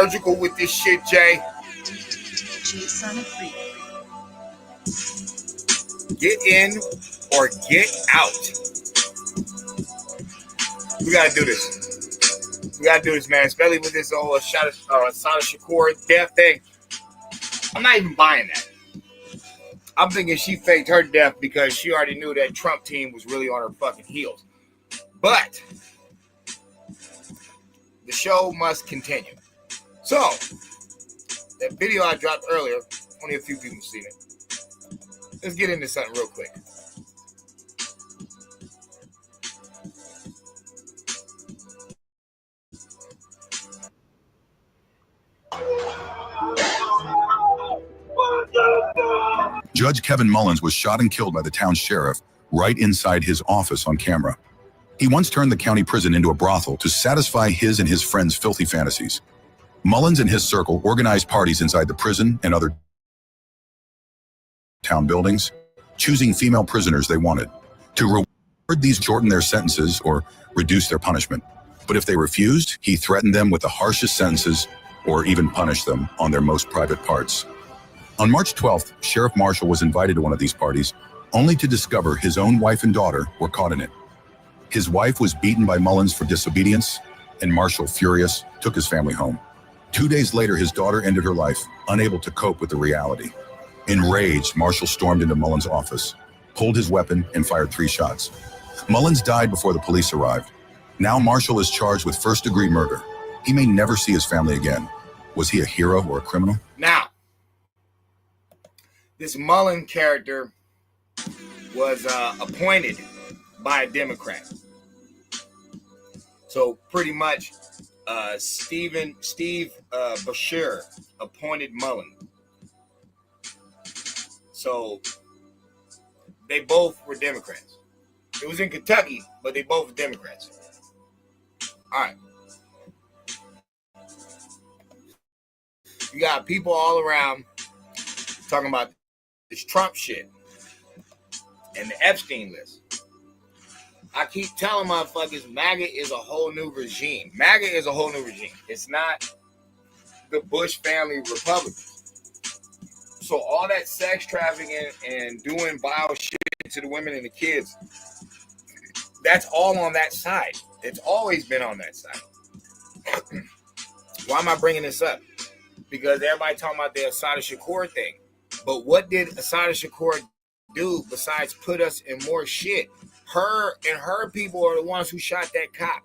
surgical with this shit, Jay. Get in or get out. We gotta do this. We gotta do this, man. Especially with this whole Assata Shakur death thing. I'm not even buying that. I'm thinking she faked her death because she already knew that Trump team was really on her fucking heels. But the show must continue. So, that video I dropped earlier, only a few people have seen it. Let's get into something real quick. Judge Kevin Mullins was shot and killed by the town's sheriff right inside his office on camera. He once turned the county prison into a brothel to satisfy his and his friends' filthy fantasies. Mullins and his circle organized parties inside the prison and other town buildings, choosing female prisoners they wanted. To reward these, shorten their sentences or reduce their punishment. But if they refused, he threatened them with the harshest sentences or even punished them on their most private parts. On March 12th, Sheriff Marshall was invited to one of these parties, only to discover his own wife and daughter were caught in it. His wife was beaten by Mullins for disobedience, and Marshall, furious, took his family home. 2 days later, his daughter ended her life, unable to cope with the reality. Enraged, Marshall stormed into Mullins' office, pulled his weapon, and fired 3 shots. Mullins died before the police arrived. Now Marshall is charged with first-degree murder. He may never see his family again. Was he a hero or a criminal? Now, this Mullen character was appointed by a Democrat. So pretty much Steve Beshear appointed Mullen. So they both were Democrats. It was in Kentucky, but they both were Democrats. All right. You got people all around talking about this Trump shit and the Epstein list. I keep telling motherfuckers, MAGA is a whole new regime. MAGA is a whole new regime. It's not the Bush family Republicans. So all that sex trafficking and doing vile shit to the women and the kids, that's all on that side. It's always been on that side. Why am I bringing this up? Because everybody talking about the Assata Shakur thing. But what did Assata Shakur do besides put us in more shit? Her and her people are the ones who shot that cop.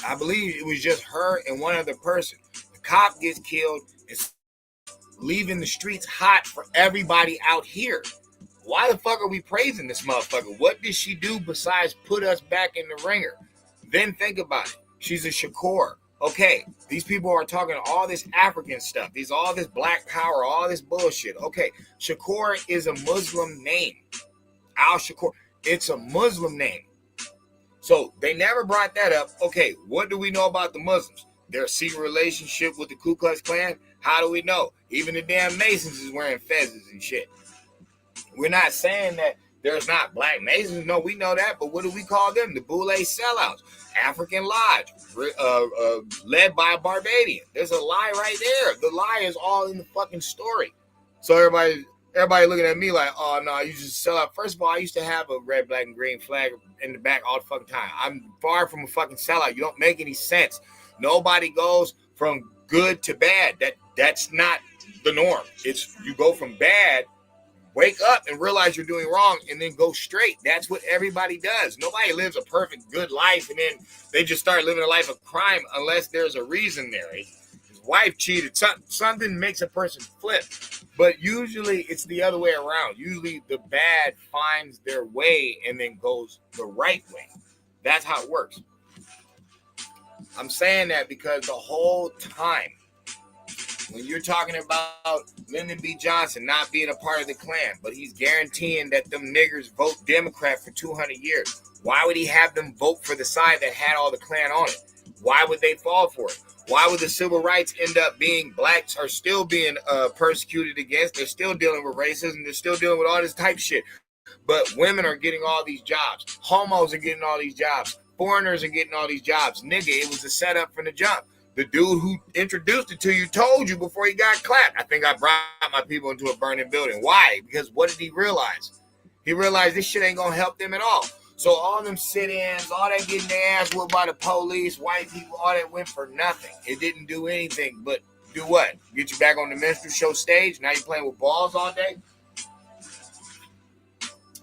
I believe it was just her and one other person. The cop gets killed. It's leaving the streets hot for everybody out here. Why the fuck are we praising this motherfucker? What did she do besides put us back in the ringer? Then think about it. She's a Shakur. Okay, these people are talking all this African stuff. All this black power, all this bullshit. Okay, Shakur is a Muslim name. Al Shakur. It's a Muslim name. So they never brought that up. Okay, what do we know about the Muslims? Their secret relationship with the Ku Klux Klan? How do we know? Even the damn Masons is wearing fezzes and shit. We're not saying that there's not black Masons. No, we know that. But what do we call them? The Boule sellouts. African Lodge, led by a Barbadian. There's a lie right there. The lie is all in the fucking story. So everybody looking at me like, oh, no, you just sell out. First of all, I used to have a red, black, and green flag in the back all the fucking time. I'm far from a fucking sellout. You don't make any sense. Nobody goes from good to bad. That's not the norm. It's you go from bad, wake up and realize you're doing wrong, and then go straight. That's what everybody does. Nobody lives a perfect, good life, and then they just start living a life of crime unless there's a reason there. His wife cheated. Something makes a person flip. But usually it's the other way around. Usually the bad finds their way and then goes the right way. That's how it works. I'm saying that because the whole time, when you're talking about Lyndon B. Johnson not being a part of the Klan, but he's guaranteeing that them niggers vote Democrat for 200 years, why would he have them vote for the side that had all the Klan on it? Why would they fall for it? Why would the civil rights end up being blacks are still being persecuted against? They're still dealing with racism. They're still dealing with all this type of shit. But women are getting all these jobs. Homos are getting all these jobs. Foreigners are getting all these jobs. Nigga, it was a setup from the jump. The dude who introduced it to you told you before he got clapped. I think I brought my people into a burning building. Why? Because what did he realize? He realized this shit ain't gonna help them at all. So all them sit-ins, all that getting their ass whooped by the police, white people, all that went for nothing. It didn't do anything but do what? Get you back on the minstrel show stage. Now you're playing with balls all day.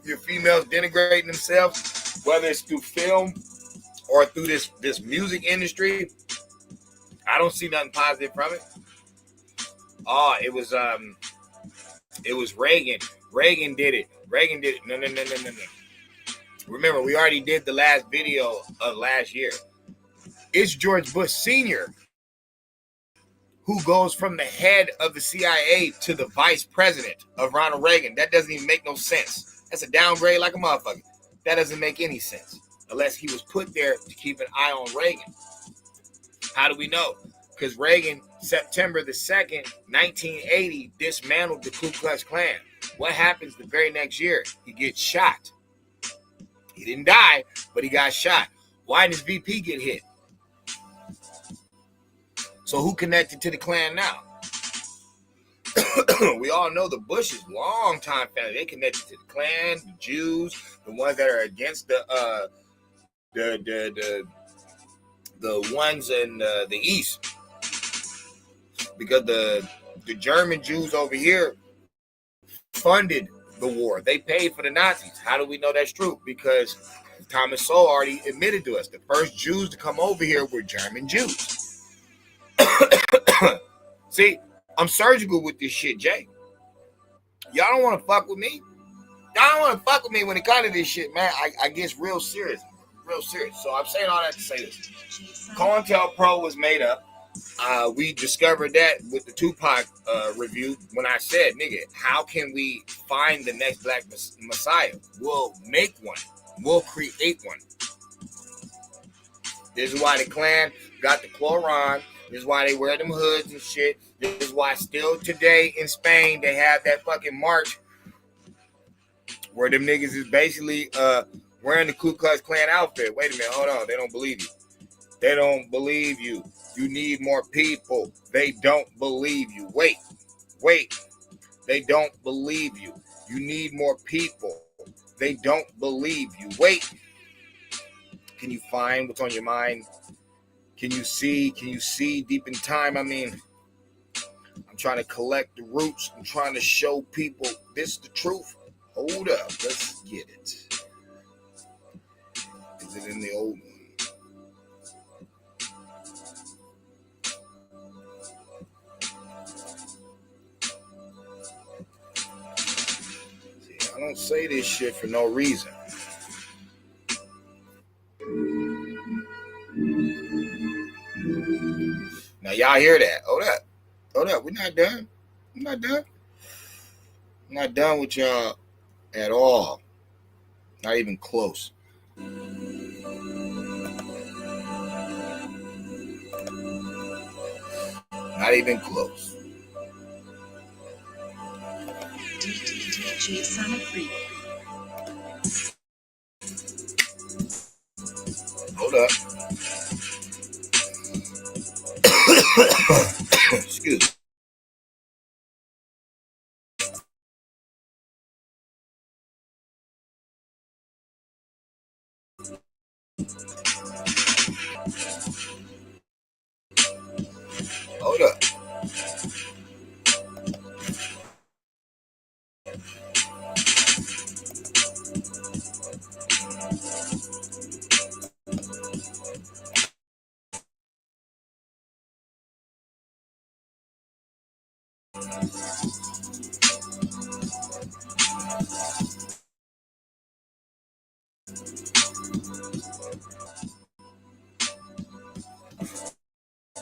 Your females denigrating themselves, whether it's through film or through this music industry. I don't see nothing positive from it. Oh, it was Reagan. Reagan did it. No. Remember, we already did the last video of last year. It's George Bush Sr. who goes from the head of the CIA to the vice president of Ronald Reagan. That doesn't even make no sense. That's a downgrade like a motherfucker. That doesn't make any sense unless he was put there to keep an eye on Reagan. How do we know? Because Reagan, September the 2nd, 1980, dismantled the Ku Klux Klan. What happens the very next year? He gets shot. He didn't die, but he got shot. Why did his VP get hit? So who connected to the Klan now? We all know the Bushes, long-time family. They connected to the Klan, the Jews, the ones that are against the ones in the East. Because the German Jews over here funded the war. They paid for the Nazis. How do we know that's true? Because Thomas Sowell already admitted to us the first Jews to come over here were German Jews. See, I'm surgical with this shit, Jay. Y'all don't want to fuck with me. Y'all don't want to fuck with me when it comes to this shit, man. I get real serious. Real serious. So I'm saying all that to say this. COINTELPRO was made up. We discovered that with the Tupac review when I said, nigga, how can we find the next black messiah? We'll make one. We'll create one. This is why the Klan got the Quran. This is why they wear them hoods and shit. This is why still today in Spain they have that fucking march where them niggas is basically wearing the Ku Klux Klan outfit. Wait a minute, hold on. They don't believe you. They don't believe you. You need more people. They don't believe you. Wait. They don't believe you. You need more people. They don't believe you. Wait. Can you find what's on your mind? Can you see deep in time? I mean, I'm trying to collect the roots. I'm trying to show people this is the truth. Hold up. Let's get it. Is it in the old one? See, I don't say this shit for no reason. Now y'all hear that? Hold up. We're not done. I'm not done with y'all at all. Not even close. Not even close. DDJ Sonic Free. Hold up. Excuse me. Hold up.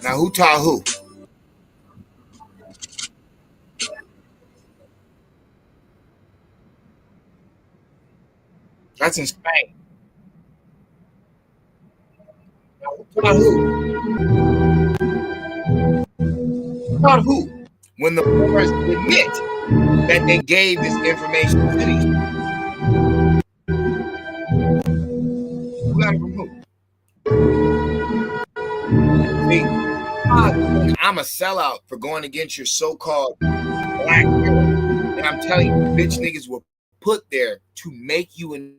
Now, who taught who? That's in Spain. Now, who taught who? Who taught who? When the Moors admit that they gave this information to these people. See, I'm a sellout for going against your so-called black hero. And I'm telling you, bitch niggas were put there to make you an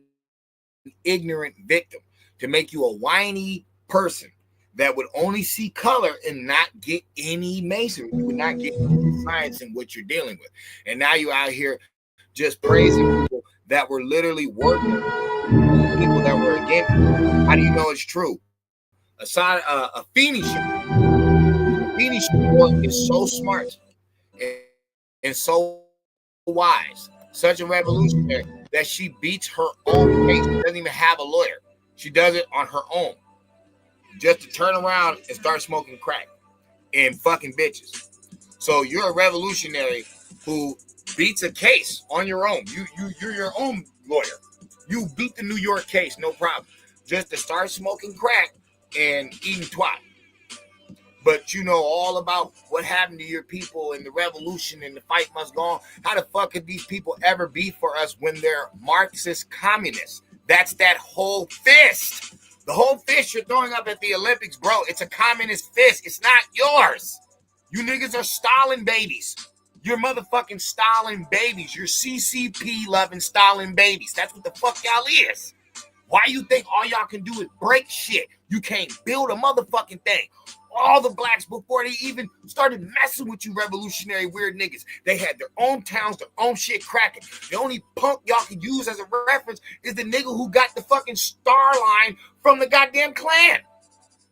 ignorant victim, to make you a whiny person that would only see color and not get any masonry. You would not get any science in what you're dealing with. And now you're out here just praising people that were literally working, people that were against you. How do you know it's true? A Phoenix is so smart and so wise, such a revolutionary, that she beats her own case. She doesn't even have a lawyer. She does it on her own, just to turn around and start smoking crack and fucking bitches. So you're a revolutionary who beats a case on your own. You're your own lawyer. You beat the New York case, no problem, just to start smoking crack and eating twat. But you know all about what happened to your people and the revolution and the fight must go on. How the fuck could these people ever be for us when they're Marxist communists? That's that whole fist. The whole fist you're throwing up at the Olympics, bro, it's a communist fist. It's not yours. You niggas are Stalin babies. You're motherfucking Stalin babies. You're CCP loving Stalin babies. That's what the fuck y'all is. Why you think all y'all can do is break shit? You can't build a motherfucking thing. All the blacks, before they even started messing with you revolutionary weird niggas, they had their own towns, their own shit cracking. The only punk y'all can use as a reference is the nigga who got the fucking star line from the goddamn Klan.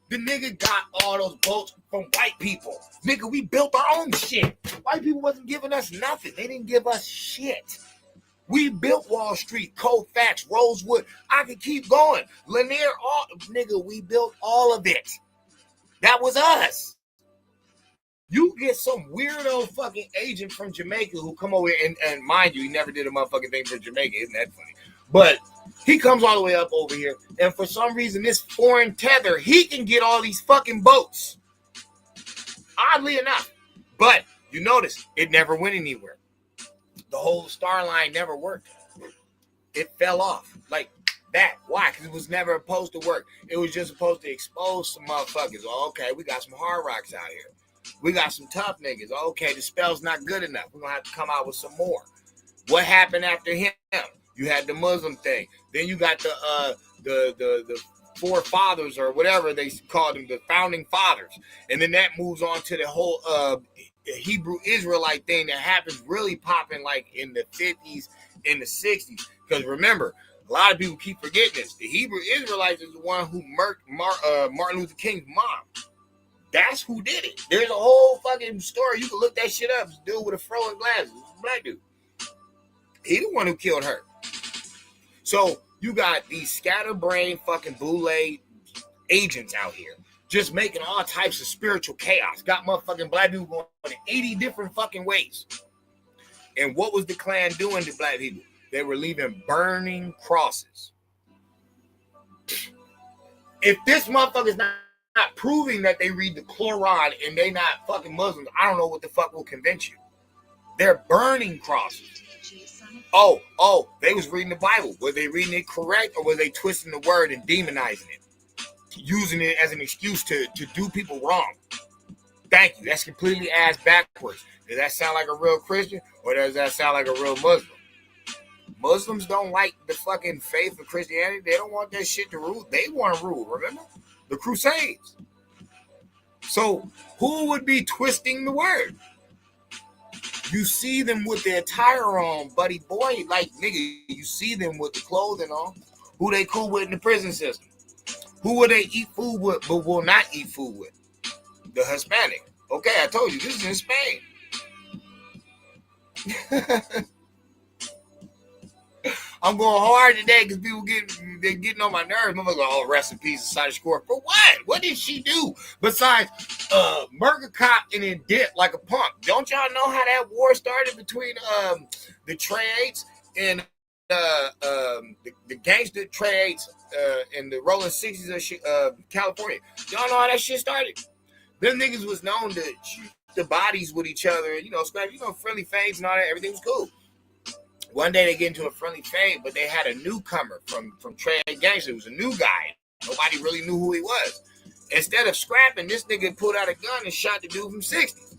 The nigga got all those votes from white people. Nigga, we built our own shit. White people wasn't giving us nothing. They didn't give us shit. We built Wall Street, Colfax, Rosewood. I could keep going. Lanier, nigga, we built all of it. That was us. You get some weirdo fucking agent from Jamaica who come over here, and mind you, he never did a motherfucking thing for Jamaica. Isn't that funny? But he comes all the way up over here, and for some reason, this foreign tether, he can get all these fucking boats. Oddly enough. But you notice, it never went anywhere. The whole star line never worked. It fell off. Like that. Why? Because it was never supposed to work. It was just supposed to expose some motherfuckers. Oh, okay, we got some hard rocks out here. We got some tough niggas. Okay, the spell's not good enough. We're going to have to come out with some more. What happened after him? You had the Muslim thing. Then you got the forefathers or whatever they called them, the founding fathers. And then that moves on to the whole Hebrew Israelite thing that happens really popping like in the 50s and the 60s. Because remember, a lot of people keep forgetting this. The Hebrew Israelites is the one who murked Martin Luther King's mom. That's who did it. There's a whole fucking story. You can look that shit up. This dude with a fro and glasses. Black dude. He the one who killed her. So you got these scatterbrained fucking boule agents out here just making all types of spiritual chaos. Got motherfucking black people going in 80 different fucking ways. And what was the Klan doing to black people? They were leaving burning crosses. If this motherfucker's not proving that they read the Quran and they not fucking Muslims, I don't know what the fuck will convince you. They're burning crosses. Oh, they was reading the Bible. Were they reading it correct, or were they twisting the word and demonizing it? Using it as an excuse to do people wrong. Thank you. That's completely ass backwards. Does that sound like a real Christian, or does that sound like a real Muslim? Muslims don't like the fucking faith of Christianity. They don't want that shit to rule. They want to rule, remember? The Crusades. So who would be twisting the word? You see them with their attire on, buddy boy. Like, nigga, you see them with the clothing on. Who they cool with in the prison system? Who will they eat food with but will not eat food with? The Hispanic. Okay, I told you, this is in Spain. I'm going hard today because people they're getting on my nerves. I'm like, oh, rest in peace, Asada Shakur. For what? What did she do besides murder cop and then dip like a punk? Don't y'all know how that war started between the trades and the gangster trades in the rolling 60s of California? Y'all know how that shit started? Them niggas was known to shoot the bodies with each other, scrap, friendly fades and all that. Everything was cool. One day they get into a friendly fade, but they had a newcomer from Trade Gangster. It was a new guy. Nobody really knew who he was. Instead of scrapping, this nigga pulled out a gun and shot the dude from 60s.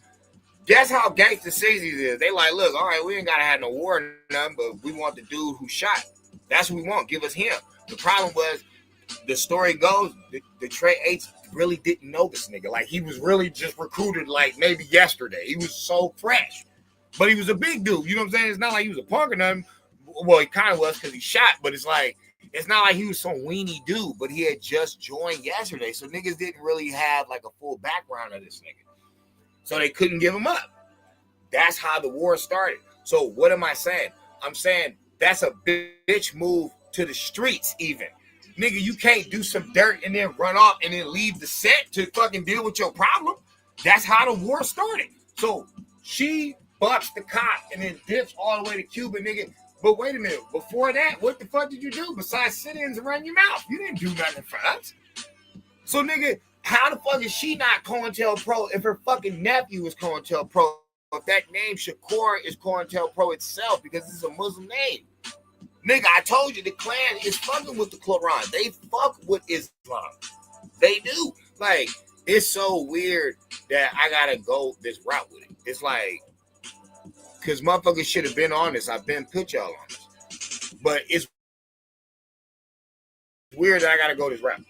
That's how gangster 60s is. They like, look, all right, we ain't gotta have no war or nothing, but we want the dude who shot. That's what we want. Give us him. The problem was, the story goes, the Trey Eights really didn't know this nigga. Like, he was really just recruited like maybe yesterday. He was so fresh. But he was a big dude. You know what I'm saying? It's not like he was a punk or nothing. Well, he kind of was because he shot, but it's like, it's not like he was some weenie dude, but he had just joined yesterday. So niggas didn't really have like a full background of this nigga. So they couldn't give him up. That's how the war started. So what am I saying? I'm saying that's a bitch move to the streets even. Nigga, you can't do some dirt and then run off and then leave the set to fucking deal with your problem. That's how the war started. So she bucks the cop and then dips all the way to Cuba, nigga. But wait a minute. Before that, what the fuck did you do besides sit-ins and run your mouth? You didn't do nothing for us. So, nigga, how the fuck is she not COINTELPRO if her fucking nephew is COINTELPRO? If that name Shakur is COINTELPRO itself because it's a Muslim name. Nigga, I told you the Klan is fucking with the Quran. They fuck with Islam. They do. Like, it's so weird that I gotta go this route with it. It's like, because motherfuckers should have been on this. I've been put y'all on this. But it's weird that I gotta go this route.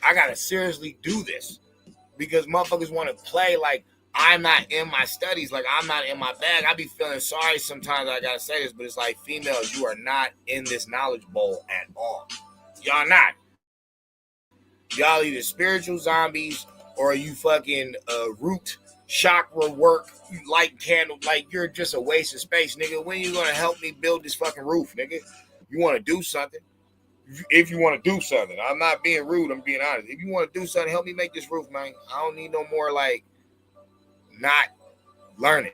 I gotta seriously do this. Because motherfuckers want to play like I'm not in my studies, like I'm not in my bag. I be feeling sorry sometimes I gotta say this, but it's like, females, you are not in this knowledge bowl at all. Y'all not. Y'all either spiritual zombies or you fucking root chakra work, you light candle, like you're just a waste of space, nigga. When you gonna help me build this fucking roof, nigga? You wanna do something? If you want to do something, I'm not being rude, I'm being honest. If you want to do something, help me make this roof, man. I don't need no more like not learning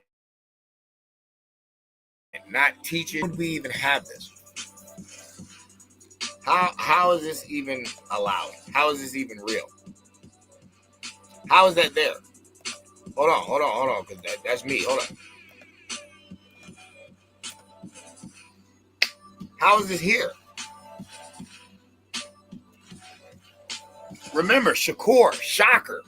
and not teaching. Would we even have this? How is this even allowed? How is this even real? How is that there? Hold on, because that's me. Hold on. How is this here? Remember, Shakur, shocker.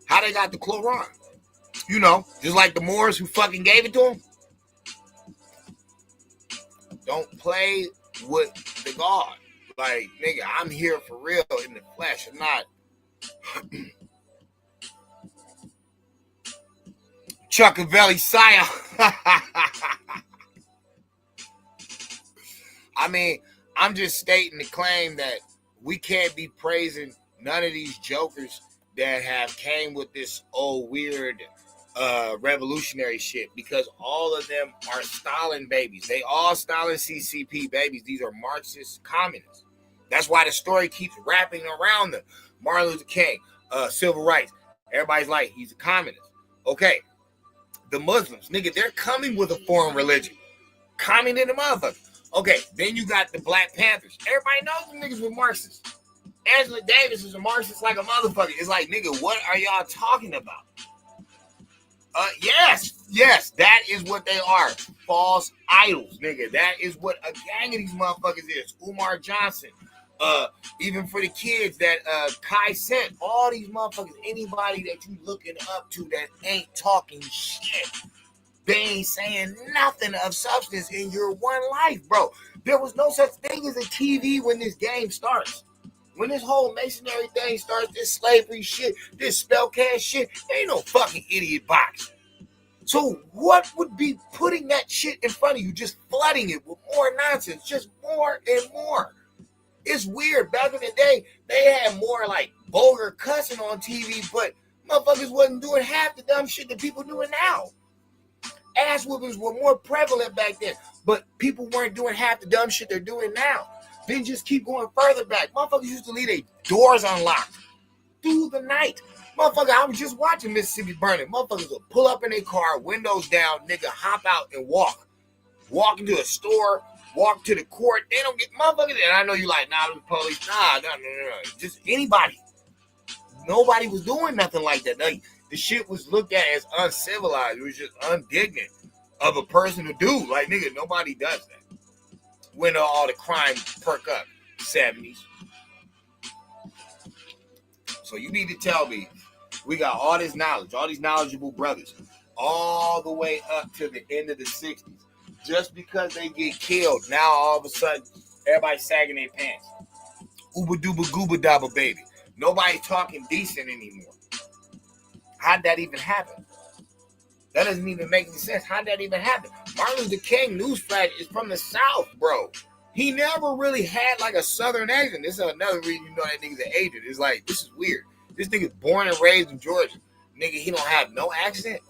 How they got the Quran? You know, just like the Moors who fucking gave it to him. Don't play with the God. Like, nigga, I'm here for real in the flesh. I'm not Chuckavelli Sire. I mean, I'm just stating the claim that we can't be praising none of these jokers that have came with this old weird revolutionary shit, because all of them are Stalin babies. They all Stalin CCP babies. These are Marxist communists. That's why the story keeps wrapping around them. Martin Luther King, civil rights. Everybody's like, he's a communist. Okay. The Muslims, nigga, they're coming with a foreign religion. Communist motherfucker. Okay, then you got the Black Panthers. Everybody knows them niggas were Marxists. Angela Davis is a Marxist like a motherfucker. It's like, nigga, what are y'all talking about? Yes, that is what they are. False idols, nigga. That is what a gang of these motherfuckers is. Umar Johnson. Even for the kids that Kai sent, all these motherfuckers, anybody that you looking up to that ain't talking shit. They ain't saying nothing of substance in your one life, bro. There was no such thing as a TV when this game starts. When this whole masonry thing starts, this slavery shit, this spellcast shit, ain't no fucking idiot box. So what would be putting that shit in front of you, just flooding it with more nonsense, just more and more? It's weird. Back in the day, they had more like vulgar cussing on TV, but motherfuckers wasn't doing half the dumb shit that people doing now. Ass whoopings were more prevalent back then, but people weren't doing half the dumb shit they're doing now. Then just keep going further back. Motherfuckers used to leave their doors unlocked through the night. Motherfucker, I was just watching Mississippi Burning. Motherfuckers would pull up in their car, windows down, nigga, hop out and walk. Walk into a store, walk to the court. They don't get motherfuckers. And I know you like, nah, the police. Nah. Just anybody. Nobody was doing nothing like that. Like, the shit was looked at as uncivilized. It was just indignant. of a person to do. Like, nigga, nobody does that. When all the crime perk up, 70s. So you need to tell me, we got all this knowledge, all these knowledgeable brothers, all the way up to the end of the 60s. Just because they get killed, now all of a sudden, everybody's sagging their pants. Ooba dooba gooba dabba baby. Nobody's talking decent anymore. How'd that even happen? That doesn't even make any sense. How'd that even happen? Martin Luther King, newsflash, is from the South, bro. He never really had like a Southern accent. This is another reason you know that nigga's an agent. It's like, this is weird. This nigga's born and raised in Georgia. Nigga, he don't have no accent.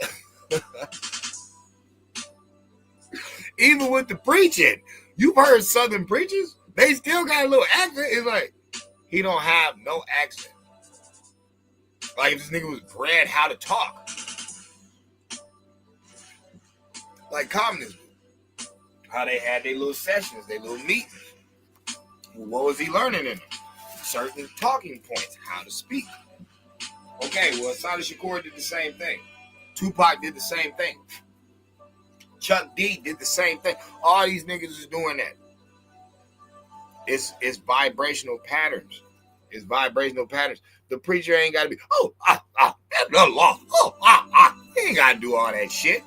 Even with the preaching, you've heard Southern preachers. They still got a little accent. It's like, he don't have no accent. Like if this nigga was bred how to talk. Like communists do. How they had their little sessions, their little meetings. What was he learning in them? Certain talking points, how to speak. Okay, well, Assata Shakur did the same thing. Tupac did the same thing. Chuck D did the same thing. All these niggas is doing that. It's vibrational patterns. It's vibrational patterns. The preacher ain't got to be, that's the law. He ain't got to do all that shit.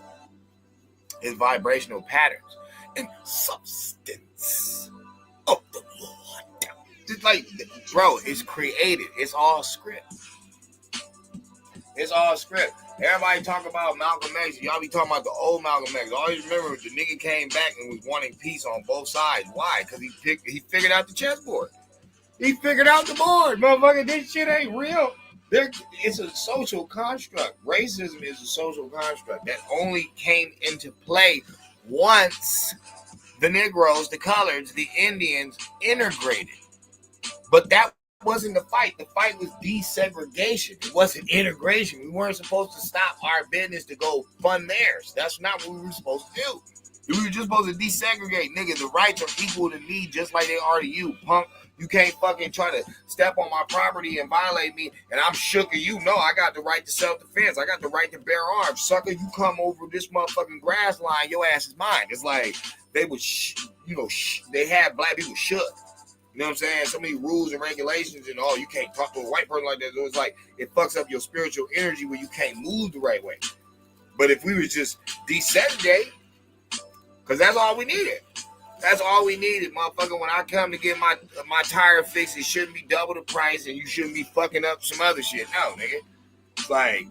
It's vibrational patterns. And substance of the Lord. Just like, bro, it's created. It's all script. It's all script. Everybody talk about Malcolm X. Y'all be talking about the old Malcolm X. Always remember the nigga came back and was wanting peace on both sides. Why? Because he figured out the chessboard. He figured out the board. Motherfucker, this shit ain't real. It's a social construct. Racism is a social construct that only came into play once the Negroes, the Coloreds, the Indians integrated. But that wasn't the fight. The fight was desegregation. It wasn't integration. We weren't supposed to stop our business to go fund theirs. That's not what we were supposed to do. We were just supposed to desegregate. Nigga, the rights are equal to me just like they are to you, punk. You can't fucking try to step on my property and violate me, and I'm shook of you. No, I got the right to self-defense. I got the right to bear arms. Sucker, you come over this motherfucking grass line, your ass is mine. It's like they would, they had black people shook. You know what I'm saying? So many rules and regulations and you can't talk to a white person like that. So it's like it fucks up your spiritual energy where you can't move the right way. But if we was just desegregate, because that's all we needed. That's all we needed, motherfucker. When I come to get my tire fixed, it shouldn't be double the price and you shouldn't be fucking up some other shit. No, nigga. It's like,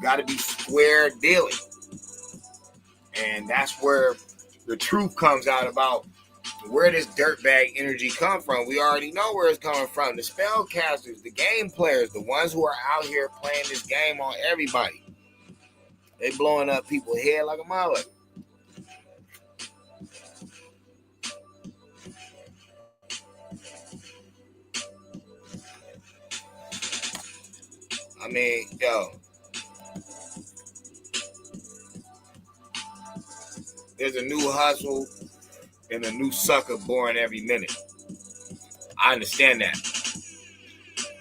gotta be square dealing. And that's where the truth comes out about where this dirtbag energy come from. We already know where it's coming from. The spellcasters, the game players, the ones who are out here playing this game on everybody. They blowing up people's head like a motherfucker. I mean, there's a new hustle and a new sucker born every minute. I understand that.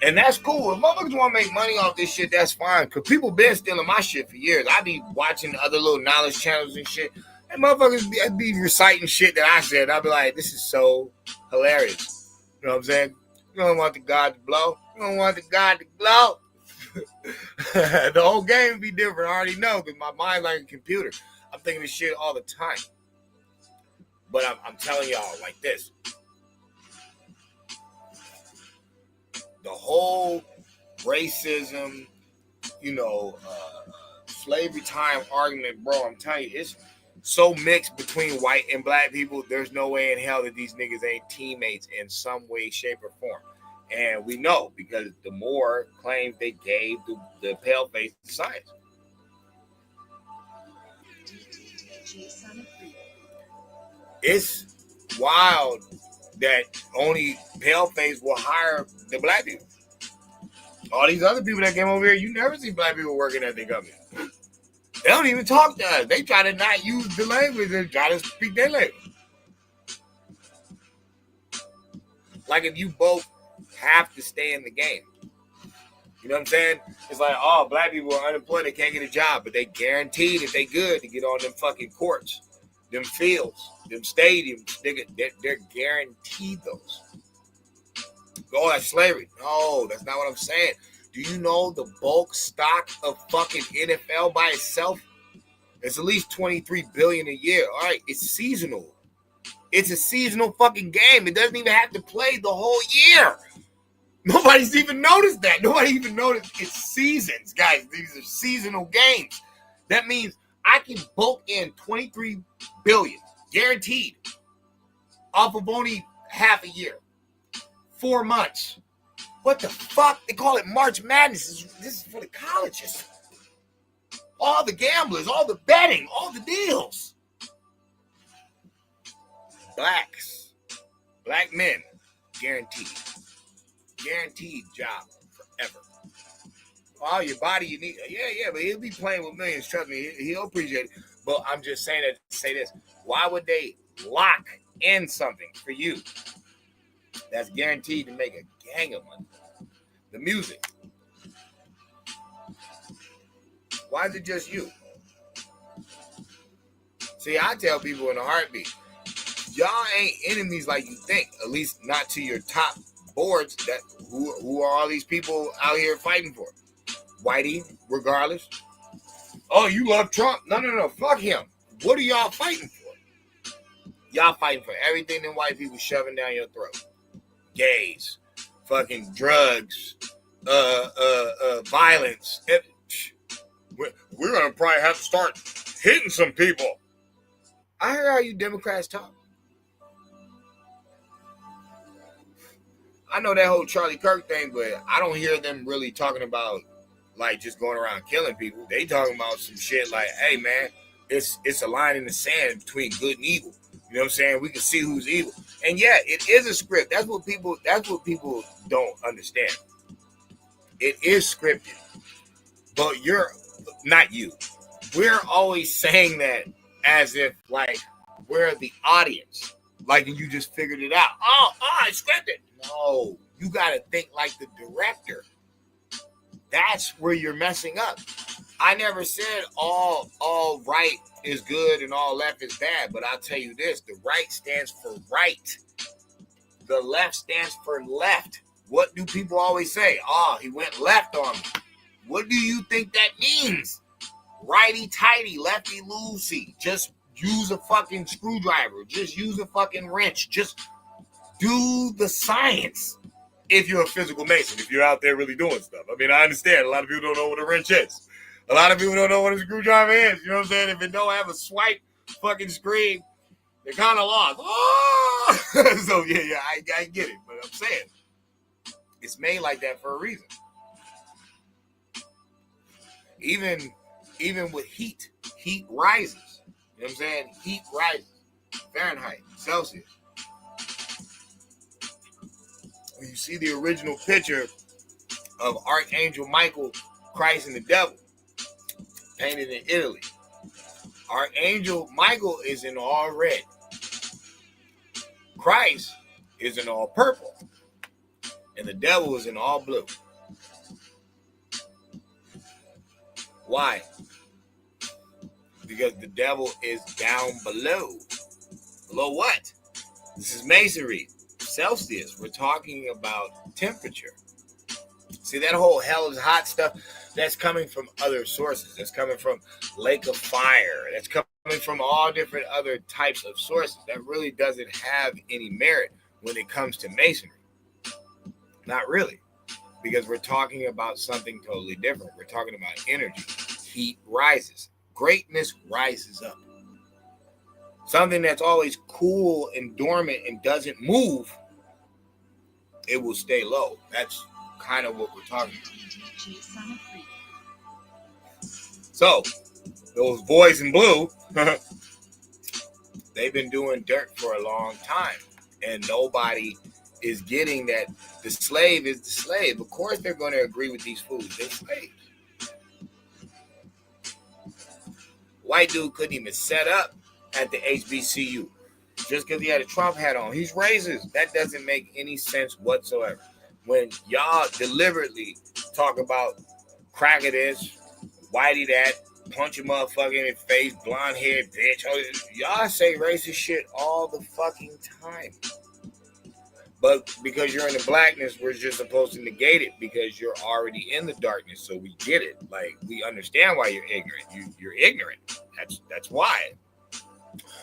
And that's cool. If motherfuckers want to make money off this shit, that's fine. Because people been stealing my shit for years. I be watching other little knowledge channels and shit. And motherfuckers be reciting shit that I said. I'll be like, this is so hilarious. You know what I'm saying? You don't want the God to blow. You don't want the God to glow. The whole game be different. I already know because my mind's like a computer. I'm thinking this shit all the time. But I'm telling y'all like this. The whole racism, slavery time argument, bro, I'm telling you, it's so mixed between white and black people. There's no way in hell that these niggas ain't teammates in some way, shape, or form. And we know because the more claims they gave the pale-faced science. It's wild that only pale-face will hire the black people. All these other people that came over here, you never see black people working at their company. They don't even talk to us. They try to not use the language and try to speak their language. Like if you both have to stay in the game. You know what I'm saying? It's like, oh, black people are unemployed, they can't get a job, but they guaranteed if they good to get on them fucking courts, them fields, them stadiums. They're guaranteed those. Oh, that's slavery. No, that's not what I'm saying. Do you know the bulk stock of fucking NFL by itself? It's at least $23 billion a year. All right, it's seasonal. It's a seasonal fucking game. It doesn't even have to play the whole year. Nobody's even noticed that. Nobody even noticed it's seasons, guys. These are seasonal games. That means I can bulk in $23 billion, guaranteed, off of only half a year. 4 months. What the fuck? They call it March Madness. This is for the colleges. All the gamblers, all the betting, all the deals. Blacks, black men, guaranteed. Guaranteed job forever. Oh, your body, you need. Yeah, but he'll be playing with millions. Trust me, he'll appreciate it. But I'm just saying that to say this. Why would they lock in something for you that's guaranteed to make a gang of money? The music. Why is it just you? See, I tell people in a heartbeat, y'all ain't enemies like you think. At least not to your top boards. That who are all these people out here fighting for? Whitey, regardless. Oh, you love Trump? No. Fuck him. What are y'all fighting for? Y'all fighting for everything them white people shoving down your throat. Gays, fucking drugs, violence. We're gonna probably have to start hitting some people. I heard how you Democrats talk. I know that whole Charlie Kirk thing, but I don't hear them really talking about like just going around killing people. They talking about some shit like, hey man, it's a line in the sand between good and evil. You know what I'm saying? We can see who's evil. And yeah, it is a script. That's what people don't understand. It is scripted. But you're not you. We're always saying that as if like we're the audience. Like you just figured it out. Oh, it's scripted. No, you gotta think like the director. That's where you're messing up. I never said all right is good and all left is bad, but I'll tell you this, the right stands for right. The left stands for left. What do people always say? Oh, he went left on me. What do you think that means? Righty tighty, lefty loosey. Just use a fucking screwdriver. Just use a fucking wrench. Just do the science. If you're a physical mason, if you're out there really doing stuff. I mean, I understand. A lot of people don't know what a wrench is. A lot of people don't know what a screwdriver is. You know what I'm saying? If it don't have a swipe fucking screen, they're kind of lost. Oh! So, yeah, I get it. But I'm saying, it's made like that for a reason. Even with heat rises. You know what I'm saying? Heat rises. Fahrenheit, Celsius. When you see the original picture of Archangel Michael, Christ and the devil, painted in Italy, Archangel Michael is in all red. Christ is in all purple. And the devil is in all blue. Why? Because the devil is down below. Below what? This is masonry. Celsius. We're talking about temperature. See, that whole hell is hot stuff, that's coming from other sources. That's coming from Lake of Fire. That's coming from all different other types of sources. That really doesn't have any merit when it comes to masonry. Not really. Because we're talking about something totally different. We're talking about energy. Heat rises. Greatness rises up. Something that's always cool and dormant and doesn't move, it will stay low. That's kind of what we're talking about. So, those boys in blue, they've been doing dirt for a long time. And nobody is getting that the slave is the slave. Of course they're going to agree with these fools. They're slaves. White dude couldn't even set up at the HBCU just because he had a Trump hat on. He's racist. That doesn't make any sense whatsoever. When y'all deliberately talk about cracker this, whitey that, punch a motherfucker in the face, blonde haired bitch. Oh, y'all say racist shit all the fucking time. But because you're in the blackness, we're just supposed to negate it because you're already in the darkness. So we get it. Like, we understand why you're ignorant. You're ignorant. That's why.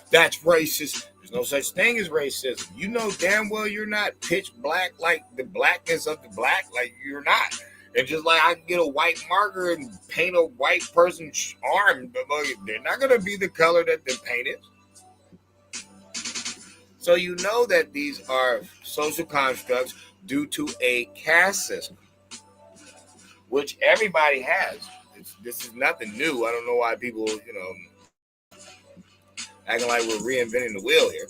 That's racist. There's no such thing as racism. You know damn well you're not pitch black like the blackness of the black. Like, you're not. And just like I can get a white marker and paint a white person's arm, but they're not going to be the color that the paint is. So you know that these are social constructs due to a caste system, which everybody has. This is nothing new. I don't know why people, acting like we're reinventing the wheel here.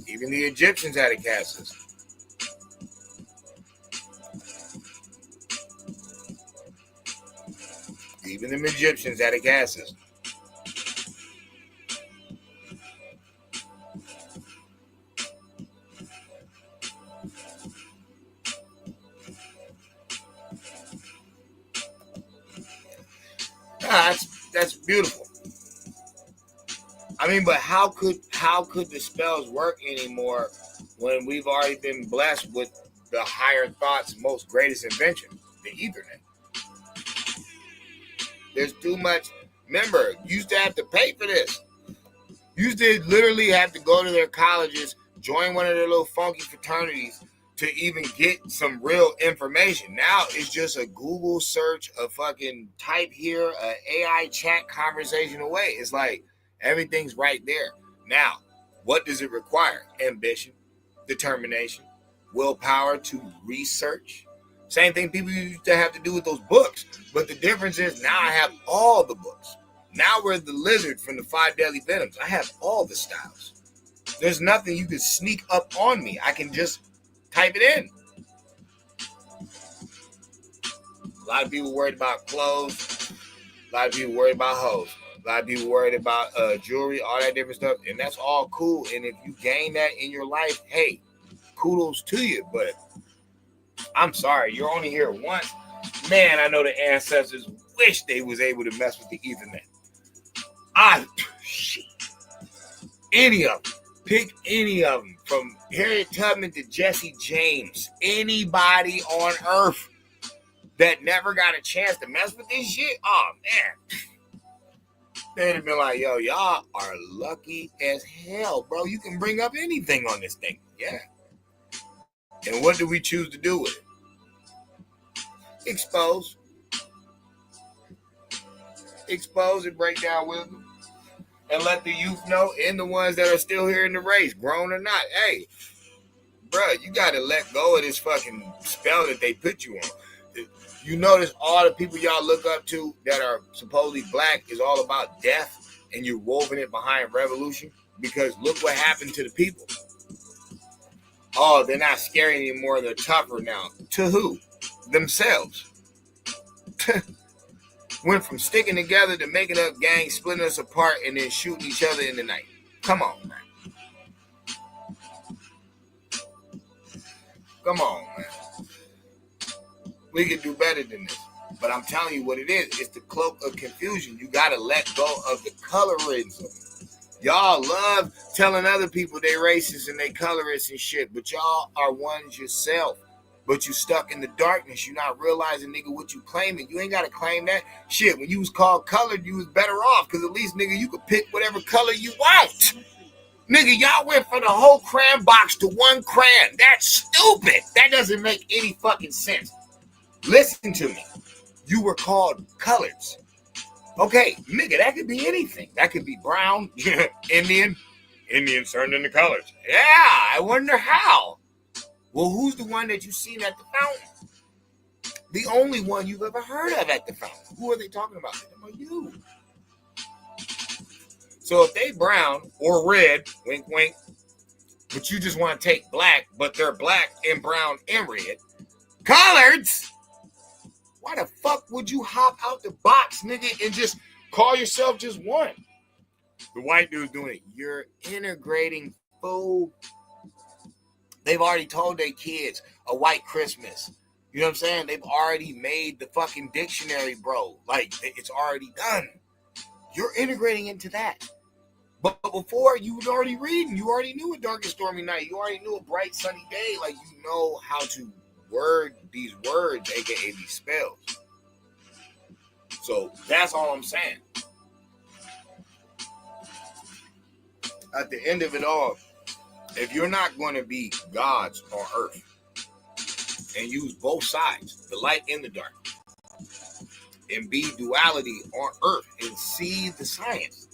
Even the Egyptians had a caste system. Even the Egyptians had a caste system. That's beautiful. I mean, but how could the spells work anymore when we've already been blessed with the higher thoughts, most greatest invention, the Ethernet? There's too much. Remember, you used to have to pay for this. You used to literally have to go to their colleges, join one of their little funky fraternities to even get some real information. Now it's just a Google search, a fucking type here, an AI chat conversation away. It's like everything's right there. Now, what does it require? Ambition, determination, willpower to research. Same thing people used to have to do with those books. But the difference is now I have all the books. Now we're the lizard from the 5 Deadly Venoms. I have all the styles. There's nothing you can sneak up on me. I can just type it in. A lot of people worried about clothes. A lot of people worried about hoes. A lot of people worried about jewelry, all that different stuff. And that's all cool. And if you gain that in your life, hey, kudos to you. But I'm sorry, you're only here once. Man, I know the ancestors wish they was able to mess with the Ethernet. Shit. Any of them. Pick any of them. From Harriet Tubman to Jesse James. Anybody on earth that never got a chance to mess with this shit. Oh, man. They'd have been like, yo, y'all are lucky as hell, bro. You can bring up anything on this thing. Yeah. And what do we choose to do with it? Expose. Expose and break down wisdom. And let the youth know, and the ones that are still here in the race, grown or not, hey, bro, you got to let go of this fucking spell that they put you on. You notice all the people y'all look up to that are supposedly black is all about death, and you're woven it behind revolution, because look what happened to the people. Oh, they're not scary anymore, they're tougher now. To who? Themselves. Went from sticking together to making up gangs, splitting us apart, and then shooting each other in the night. Come on, man. Come on, man. We can do better than this. But I'm telling you what it is. It's the cloak of confusion. You got to let go of the colorism. Y'all love telling other people they racist and they colorists and shit, but y'all are ones yourself. But you stuck in the darkness. You not realizing, nigga, what you claiming. You ain't got to claim that shit. When you was called colored, you was better off. Because at least, nigga, you could pick whatever color you want. Nigga, y'all went from the whole crayon box to one crayon. That's stupid. That doesn't make any fucking sense. Listen to me. You were called coloreds. Okay, nigga, that could be anything. That could be brown, Indian turned into colors. Yeah, I wonder how. Well, who's the one that you seen at the fountain? The only one you've ever heard of at the fountain. Who are they talking about? They're talking about you. So if they brown or red, wink, wink, but you just want to take black, but they're black and brown and red, coloreds, why the fuck would you hop out the box, nigga, and just call yourself just one? The white dude's doing it. You're integrating, fool. They've already told their kids a white Christmas. You know what I'm saying? They've already made the fucking dictionary, bro. Like, it's already done. You're integrating into that. But before, you was already reading. You already knew a dark and stormy night. You already knew a bright sunny day. Like, you know how to word these words, aka these spells. So that's all I'm saying. At the end of it all, if you're not going to be gods on earth and use both sides, the light and the dark, and be duality on earth and see the science,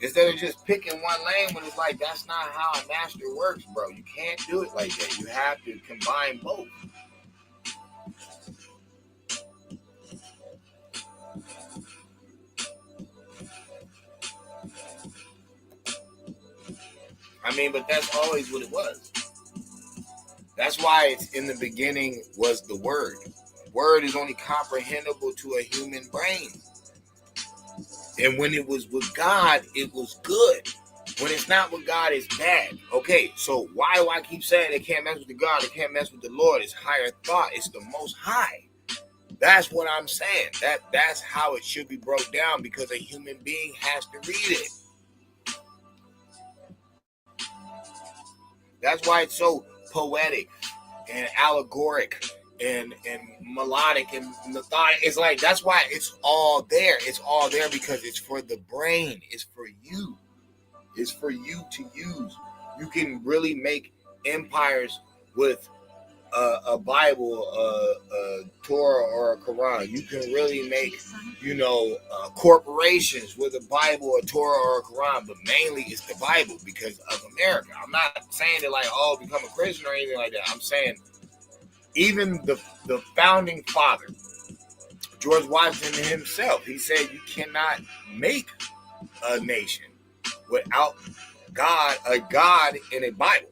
instead of just picking one lane when it's like, that's not how a master works, bro. You can't do it like that. You have to combine both. I mean, but that's always what it was. That's why it's in the beginning was the word. Word is only comprehensible to a human brain. And when it was with God, it was good. When it's not with God, it's bad. Okay, so why do I keep saying they can't mess with the God, they can't mess with the Lord? It's higher thought. It's the most high. That's what I'm saying. That's how it should be broke down, because a human being has to read it. That's why it's so poetic and allegoric and melodic and methodic. It's like, that's why it's all there. It's all there because it's for the brain. It's for you. It's for you to use. You can really make empires with a Bible, a Torah, or a Quran. You can really make, corporations with a Bible, a Torah, or a Quran, but mainly it's the Bible because of America. I'm not saying that like, oh, become a Christian or anything like that. I'm saying even the founding father, George Washington himself, he said you cannot make a nation without God, a God in a Bible.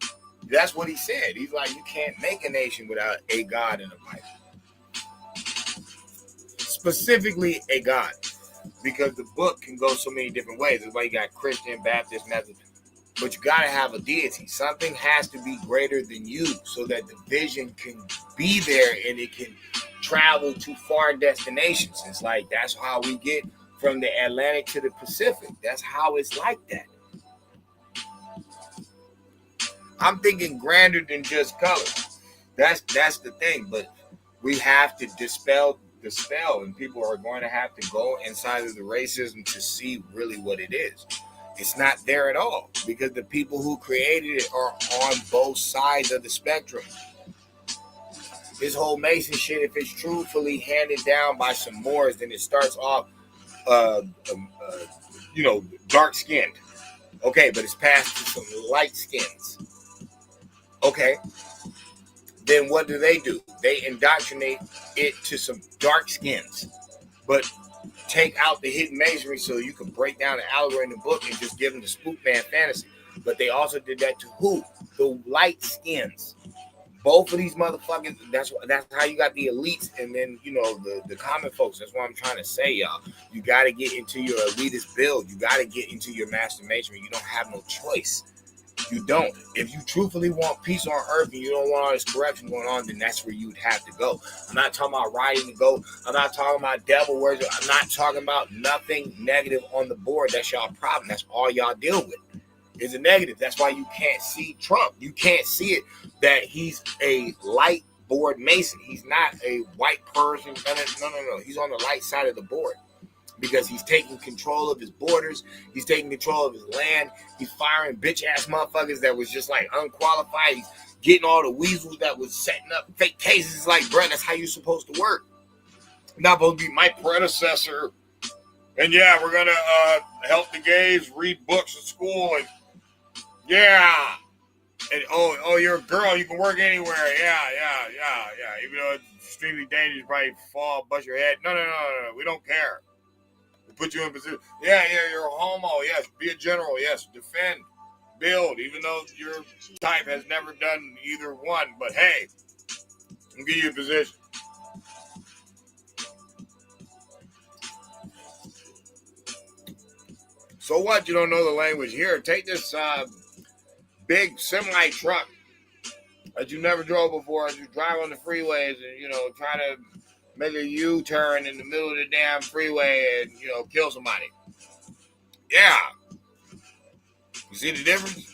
That's what he said. He's like, you can't make a nation without a God in a Bible. Specifically a God. Because the book can go so many different ways. That's why you got Christian, Baptist, Methodist. But you got to have a deity. Something has to be greater than you so that the vision can be there and it can travel to far destinations. It's like, that's how we get from the Atlantic to the Pacific. That's how it's like that. I'm thinking grander than just color. That's the thing. But we have to dispel the spell, and people are going to have to go inside of the racism to see really what it is. It's not there at all because the people who created it are on both sides of the spectrum. This whole Mason shit, if it's truthfully handed down by some Moors, then it starts off, dark skinned. Okay, but it's passed to some light skins. Okay, then what do? They indoctrinate it to some dark skins, but take out the hidden masonry so you can break down the allegory in the book and just give them the spook man fantasy. But they also did that to who? The light skins. Both of these motherfuckers, that's how you got the elites and then, the common folks. That's what I'm trying to say, y'all. You got to get into your elitist build. You got to get into your master masonry. You don't have no choice. You don't. If you truthfully want peace on earth and you don't want all this corruption going on, then that's where you would have to go. I'm not talking about riding the goat. I'm not talking about devil worship. I'm not talking about nothing negative on the board. That's y'all problem. That's all y'all deal with is a negative. That's why you can't see Trump. You can't see it that he's a light board Mason. He's not a white person. No. He's on the light side of the board. Because he's taking control of his borders. He's taking control of his land. He's firing bitch-ass motherfuckers that was just like unqualified. He's getting all the weasels that was setting up fake cases. It's like, bro, that's how you're supposed to work. You're not supposed to be my predecessor. And yeah, we're going to help the gays read books at school. And yeah. And oh, you're a girl. You can work anywhere. Yeah. Even though it's extremely dangerous, probably fall, bust your head. No. We don't care. Put you in position. Yeah, you're a homo. Yes, be a general. Yes, defend, build. Even though your type has never done either one, but hey, I'll give you a position. So what? You don't know the language here? Take this big semi truck that you never drove before, and just drive on the freeways and, try to make a U-turn in the middle of the damn freeway and, kill somebody. Yeah. You see the difference?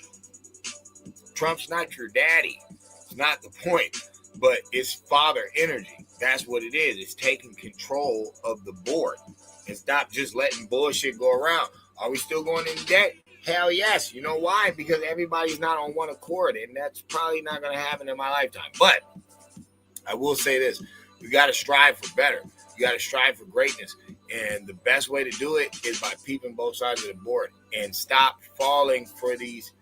Trump's not your daddy. It's not the point. But it's father energy. That's what it is. It's taking control of the board. And stop just letting bullshit go around. Are we still going in debt? Hell yes. You know why? Because everybody's not on one accord. And that's probably not going to happen in my lifetime. But I will say this. You got to strive for better. You got to strive for greatness. And the best way to do it is by peeping both sides of the board. And stop falling for these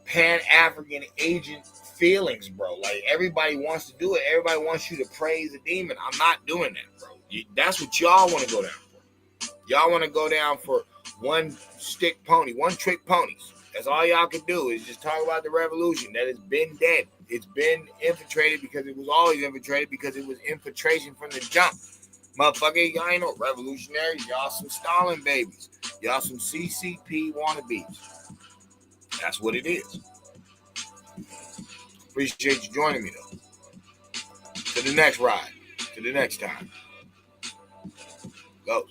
Pan-African agent feelings, bro. Like, everybody wants to do it. Everybody wants you to praise the demon. I'm not doing that, bro. That's what y'all want to go down for. Y'all want to go down for one-stick pony, one-trick ponies. That's all y'all can do is just talk about the revolution that has been dead. It's been infiltrated because it was always infiltrated because it was infiltration from the jump. Motherfucker, y'all ain't no revolutionaries. Y'all some Stalin babies. Y'all some CCP wannabes. That's what it is. Appreciate you joining me, though. To the next ride. To the next time. Go.